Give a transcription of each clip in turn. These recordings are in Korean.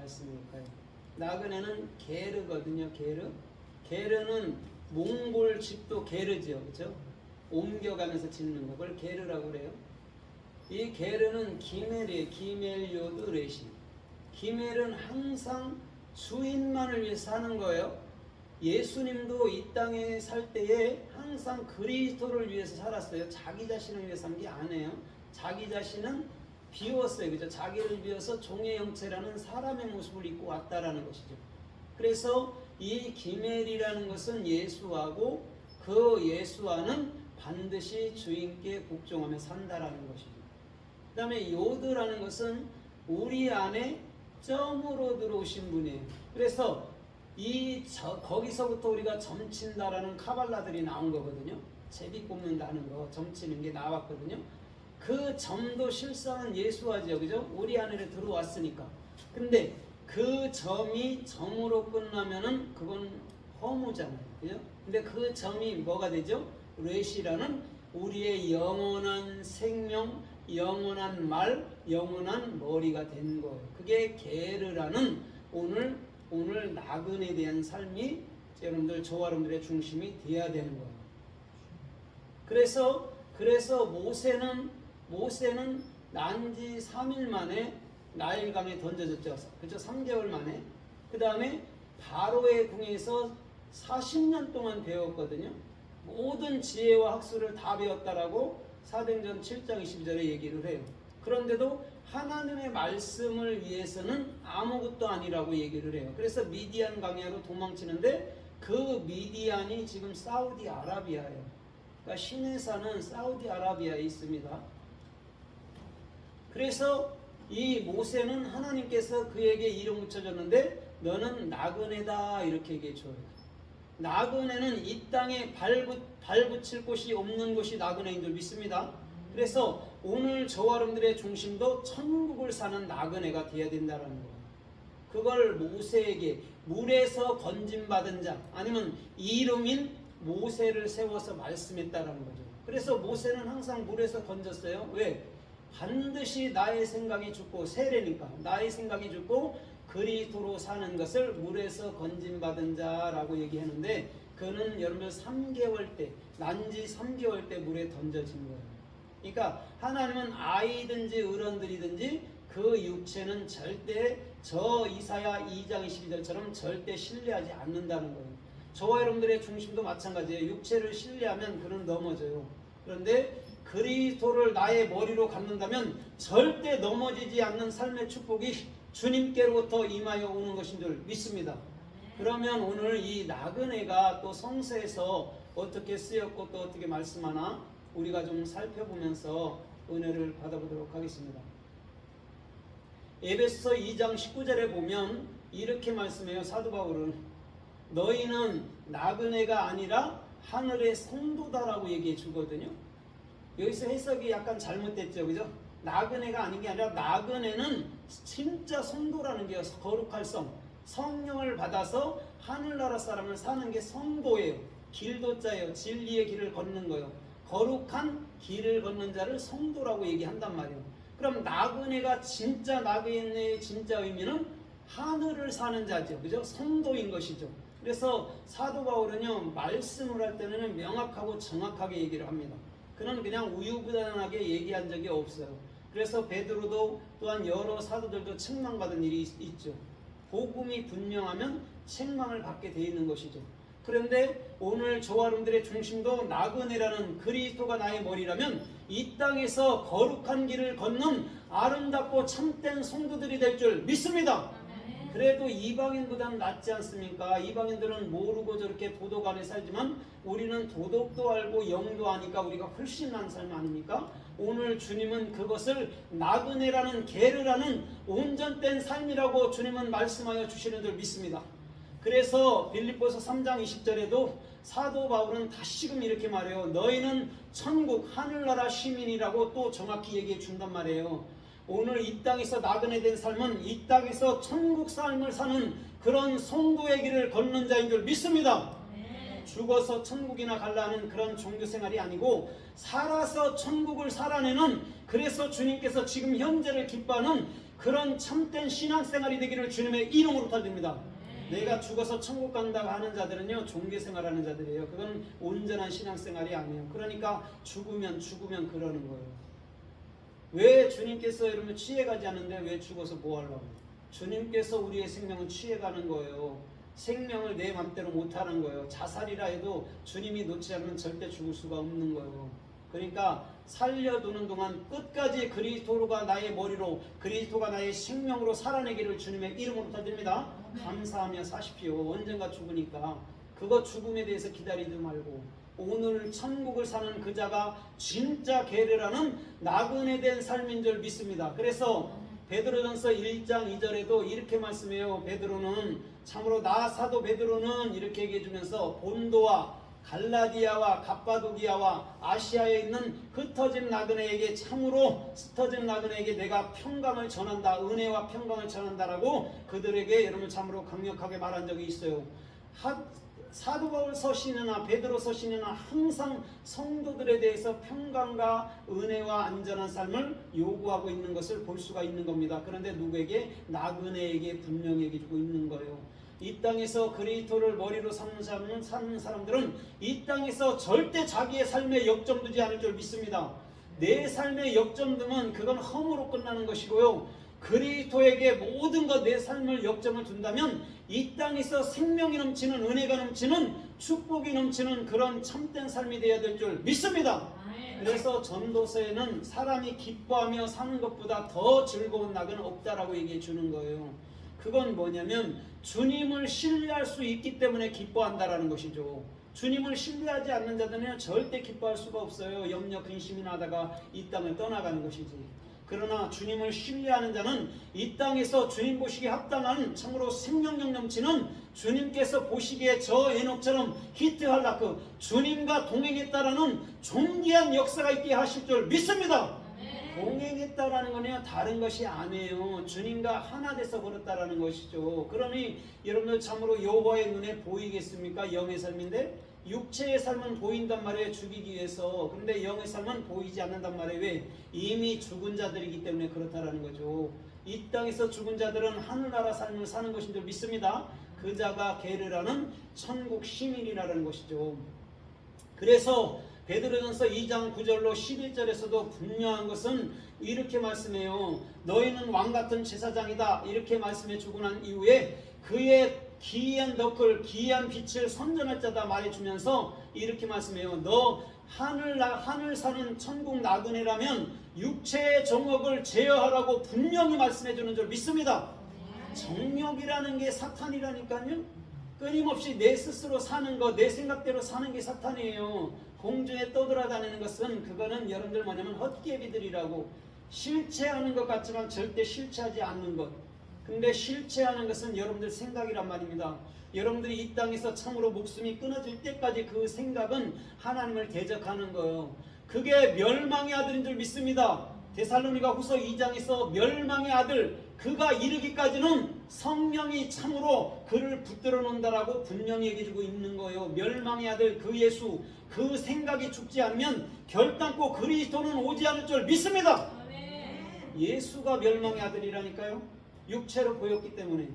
말씀일까요? 나그네는 게르거든요. 게르는 몽골 집도 게르지요. 그렇죠? 옮겨가면서 짓는 거. 그걸 게르라고 그래요. 이 게르는 기멜이에요. 기멜요드 레시. 기멜은 항상 주인만을 위해서 사는 거예요. 예수님도 이 땅에 살 때에 항상 그리스도를 위해서 살았어요. 자기 자신을 위해서 산 게 아니에요. 자기 자신은 비웠어요. 그죠? 자기를 비워서 종의 형체라는 사람의 모습을 입고 왔다라는 것이죠. 그래서 이 기멜이라는 것은 예수하고 그 예수와는 반드시 주인께 복종하며 산다라는 것이죠. 그 다음에 요드라는 것은 우리 안에 점으로 들어오신 분이에요. 그래서 거기서부터 우리가 점친다라는 카발라들이 나온 거거든요. 제비 뽑는다는 거, 점치는 게 나왔거든요. 그 점도 실상은 예수하죠. 그죠? 우리 안에 들어왔으니까. 근데 그 점이 점으로 끝나면은 그건 허무잖아요. 그죠? 근데 그 점이 뭐가 되죠? 레시라는 우리의 영원한 생명, 영원한 말, 영원한 머리가 된 거예요. 그게 게르라는 오늘 나그네에 대한 삶이 여러분들, 저와 여러분들의 중심이 돼야 되는 거예요. 그래서 모세는 난지 3일 만에 나일강에 던져졌죠. 그죠? 3개월 만에. 그 다음에 바로의 궁에서 40년 동안 배웠거든요. 모든 지혜와 학술을 다 배웠다라고 사도행전 7장 22절에 얘기를 해요. 그런데도 하나님의 말씀을 위해서는 아무것도 아니라고 얘기를 해요. 그래서 미디안 광야로 도망치는데 그 미디안이 지금 사우디아라비아예요. 그러니까 시내산은 사우디아라비아에 있습니다. 그래서 이 모세는 하나님께서 그에게 이름 붙여줬는데 너는 나그네다 이렇게 얘기해 줘요. 나그네는 이 땅에 발붙일 곳이 없는 곳이 나그네인 줄 믿습니다. 그래서 오늘 저와 여러분들의 중심도 천국을 사는 나그네가 되어야 된다는 거예요. 그걸 모세에게 물에서 건짐받은 자 아니면 이름인 모세를 세워서 말씀했다라는 거죠. 그래서 모세는 항상 물에서 건졌어요. 왜? 반드시 나의 생각이 죽고 세례니까 나의 생각이 죽고 그리스도로 사는 것을 물에서 건짐받은 자라고 얘기하는데 그는 여러분들 3개월 때 난지 3개월 때 물에 던져진 거예요. 그러니까 하나님은 아이든지 어른들이든지 그 육체는 절대 저 이사야 2장 22절처럼 절대 신뢰하지 않는다는 거예요. 저와 여러분들의 중심도 마찬가지예요. 육체를 신뢰하면 그는 넘어져요. 그런데 그리스도를 나의 머리로 갖는다면 절대 넘어지지 않는 삶의 축복이 주님께로부터 임하여 오는 것인 줄 믿습니다. 그러면 오늘 이 나그네가 또 성서에서 어떻게 쓰였고 또 어떻게 말씀하나 우리가 좀 살펴보면서 은혜를 받아보도록 하겠습니다. 에베소서 2장 19절에 보면 이렇게 말씀해요. 사도 바울은 너희는 나그네가 아니라 하늘의 성도다라고 얘기해 주거든요. 여기서 해석이 약간 잘못됐죠. 그죠? 나그네가 아닌 게 아니라 나그네는 진짜 성도라는 게 거룩할 성령을 받아서 하늘나라 사람을 사는 게 성도예요. 길도자예요. 진리의 길을 걷는 거예요. 거룩한 길을 걷는 자를 성도라고 얘기한단 말이에요. 그럼 나그네가 진짜 나그네의 진짜 의미는 하늘을 사는 자죠. 그죠? 성도인 것이죠. 그래서 사도 바울은요 말씀을 할 때는 명확하고 정확하게 얘기를 합니다. 그는 그냥 우유부단하게 얘기한 적이 없어요. 그래서 베드로도 또한 여러 사도들도 책망받은 일이 있죠. 복음이 분명하면 책망을 받게 돼 있는 것이죠. 그런데 오늘 저와 여러분들의 중심도 나그네라는 그리스도가 나의 머리라면 이 땅에서 거룩한 길을 걷는 아름답고 참된 성도들이 될 줄 믿습니다. 그래도 이방인보다는 낫지 않습니까? 이방인들은 모르고 저렇게 도덕 안에 살지만 우리는 도덕도 알고 영도 아니까 우리가 훨씬 나은 삶 아닙니까? 오늘 주님은 그것을 나그네라는 게르라는 온전된 삶이라고 주님은 말씀하여 주시는 줄 믿습니다. 그래서 빌립보서 3장 20절에도 사도 바울은 다시금 이렇게 말해요. 너희는 천국 하늘나라 시민이라고 또 정확히 얘기해 준단 말이에요. 오늘 이 땅에서 나그네 된 삶은 이 땅에서 천국 삶을 사는 그런 성도의 길을 걷는 자인 줄 믿습니다. 죽어서 천국이나 갈라는 그런 종교생활이 아니고 살아서 천국을 살아내는, 그래서 주님께서 지금 현재를 기뻐하는 그런 참된 신앙생활이 되기를 주님의 이름으로 부탁드립니다. 내가 죽어서 천국 간다고 하는 자들은요, 종교생활하는 자들이에요. 그건 온전한 신앙생활이 아니에요. 그러니까 죽으면 그러는 거예요. 왜 주님께서 여러분 취해가지 않는데 왜 죽어서 뭐 하려고? 주님께서 우리의 생명은 취해가는 거예요. 생명을 내 맘대로 못하는 거예요. 자살이라 해도 주님이 놓지 않으면 절대 죽을 수가 없는 거예요. 그러니까 살려두는 동안 끝까지 그리스도가 나의 머리로, 그리스도가 나의 생명으로 살아내기를 주님의 이름으로 부탁드립니다. 감사하며 사십시오. 언젠가 죽으니까 그거 죽음에 대해서 기다리지 말고 오늘 천국을 사는 그 자가 진짜 계례라는 나그네된 삶인 줄 믿습니다. 그래서 베드로전서 1장 2절에도 이렇게 말씀해요. 베드로는 참으로 나 사도 베드로는 이렇게 얘기해 주면서 본도와 갈라디아와 갑바도기아와 아시아에 있는 흩어진 나그네에게 참으로 흩어진 나그네에게 내가 평강을 전한다, 은혜와 평강을 전한다라고 그들에게 여러분 참으로 강력하게 말한 적이 있어요. 사도 바울 서신이나 베드로 서신이나 항상 성도들에 대해서 평강과 은혜와 안전한 삶을 요구하고 있는 것을 볼 수가 있는 겁니다. 그런데 누구에게? 나그네에게 분명히 얘기해 주고 있는 거예요. 이 땅에서 그리스도를 머리로 삼는 사람들은 이 땅에서 절대 자기의 삶에 역점 두지 않을 줄 믿습니다. 내 삶에 역점 두면 그건 허무로 끝나는 것이고요. 그리스도에게 모든 것 내 삶을 역점을 둔다면 이 땅에서 생명이 넘치는, 은혜가 넘치는, 축복이 넘치는 그런 참된 삶이 되어야 될 줄 믿습니다. 그래서 전도서에는 사람이 기뻐하며 사는 것보다 더 즐거운 낙은 없다라고 얘기해 주는 거예요. 그건 뭐냐면 주님을 신뢰할 수 있기 때문에 기뻐한다라는 것이죠. 주님을 신뢰하지 않는 자들은 절대 기뻐할 수가 없어요. 염려 근심이 나다가 이 땅을 떠나가는 것이지. 그러나 주님을 신뢰하는 자는 이 땅에서 주님 보시기에 합당한 참으로 생명력 넘치는, 주님께서 보시기에 저 에녹처럼 히트할라크 주님과 동행했다라는 존귀한 역사가 있게 하실 줄 믿습니다. 동행했다라는 거는 다른 것이 아니에요. 주님과 하나 돼서 걸었다라는 것이죠. 그러니 여러분들 참으로 여호와의 눈에 보이겠습니까? 영의 삶인데 육체의 삶은 보인단 말이에요. 죽이기 위해서. 그런데 영의 삶은 보이지 않는단 말이에요. 왜? 이미 죽은 자들이기 때문에 그렇다라는 거죠. 이 땅에서 죽은 자들은 하늘나라 삶을 사는 것인 줄 믿습니다. 그 자가 게르라는 천국 시민이라는 것이죠. 그래서 베드로전서 2장 9절로 11절에서도 분명한 것은 이렇게 말씀해요. 너희는 왕같은 제사장이다. 이렇게 말씀해 주고 난 이후에 그의 기이한 덕을, 기이한 빛을 선전할 자다 말해주면서 이렇게 말씀해요. 너 하늘 사는 천국 나그네라면 육체의 정욕을 제어하라고 분명히 말씀해 주는 줄 믿습니다. 정욕이라는 게 사탄이라니까요. 끊임없이 내 스스로 사는 것, 내 생각대로 사는 게 사탄이에요. 공중에 떠돌아다니는 것은 그거는 여러분들 뭐냐면 헛개비들이라고, 실체하는 것 같지만 절대 실체하지 않는 것. 근데 실체하는 것은 여러분들 생각이란 말입니다. 여러분들이 이 땅에서 참으로 목숨이 끊어질 때까지 그 생각은 하나님을 대적하는 거예요. 그게 멸망의 아들인 줄 믿습니다. 데살로니가 후서 2장에서 멸망의 아들, 그가 이르기까지는 성령이 참으로 그를 붙들어 놓는다라고 분명히 얘기해주고 있는 거예요. 멸망의 아들 그 예수, 그 생각이 죽지 않으면 결단코 그리스도는 오지 않을 줄 믿습니다. 예수가 멸망의 아들이라니까요. 육체로 보였기 때문에.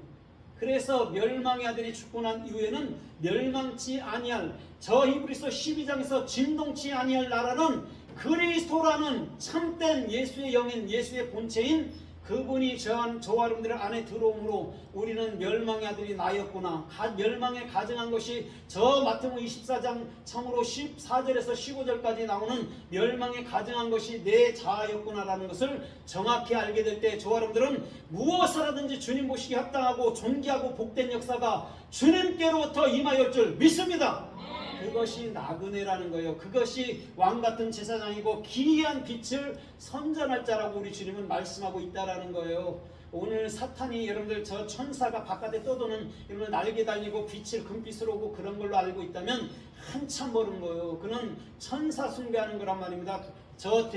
그래서 멸망의 아들이 죽고 난 이후에는 멸망치 아니할, 저 히브리서 12장에서 진동치 아니할 나라는 그리스도라는 참된 예수의 영인, 예수의 본체인 그분이 저와 여러분들 안에 들어오므로 우리는 멸망의 아들이 나였구나. 멸망에 가증한 것이 저 마태복음 24장 참으로 14절에서 15절까지 나오는 멸망에 가증한 것이 내 자아였구나라는 것을 정확히 알게 될 때 저와 여러분들은 무엇을 하든지 주님 보시기 합당하고 존귀하고 복된 역사가 주님께로부터 임하였 줄 믿습니다. 그것이 나그네라는 거예요. 그것이 왕같은 제사장이고 기이한 빛을 선전할 자라고 우리 주님은 말씀하고 있다라는 거예요. 오늘 사탄이 여러분들 저 천사가 바깥에 떠도는 여러분 날개 달리고 빛을 금빛으로 오고 그런 걸로 알고 있다면 한참 모르는 거예요. 그는 천사 숭배하는 거란 말입니다. 저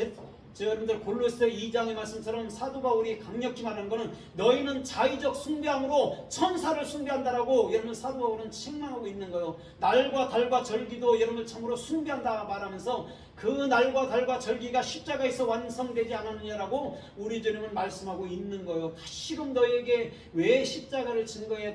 저 여러분들 골로새 2장의 말씀처럼 사도 바울이 강력히 말하는 것은 너희는 자의적 숭배함으로 천사를 숭배한다라고 여러분 사도 바울은 책망하고 있는 거예요. 날과 달과 절기도 여러분 참으로 숭배한다 말하면서 그 날과 달과 절기가 십자가에서 완성되지 않았느냐라고 우리 주님은 말씀하고 있는 거예요. 다시금 너희에게 왜 십자가를 증거해야